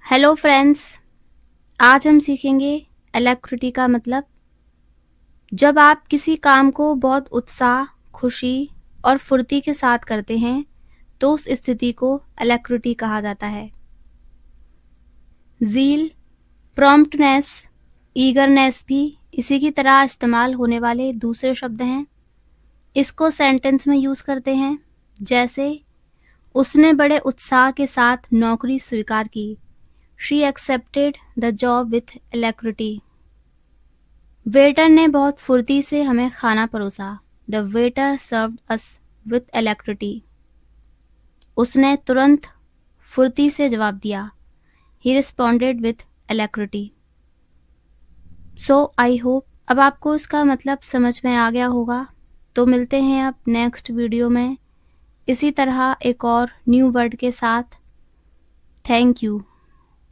Hello friends, आज हम सीखेंगे एलेक्रिटी का मतलब। जब आप किसी काम को बहुत उत्साह, खुशी और फुर्ती के साथ करते हैं तो उस स्थिति को एलेक्रिटी कहा जाता है। ज़ील, प्रॉम्प्टनेस, ईगरनेस भी इसी की तरह इस्तेमाल होने वाले दूसरे शब्द हैं। इसको सेंटेंस में यूज़ करते हैं, जैसे उसने बड़े उत्साह के साथ नौकरी स्वीकार की। She accepted the job with alacrity. Waiter ने बहुत फुर्ती से हमें खाना परोसा। The waiter served us with alacrity. उसने तुरंत फुर्ती से जवाब दिया। He responded with alacrity. So I hope अब आपको इसका मतलब समझ में आ गया होगा। तो मिलते हैं अब नेक्स्ट वीडियो में इसी तरह एक और न्यू वर्ड के साथ। Thank you.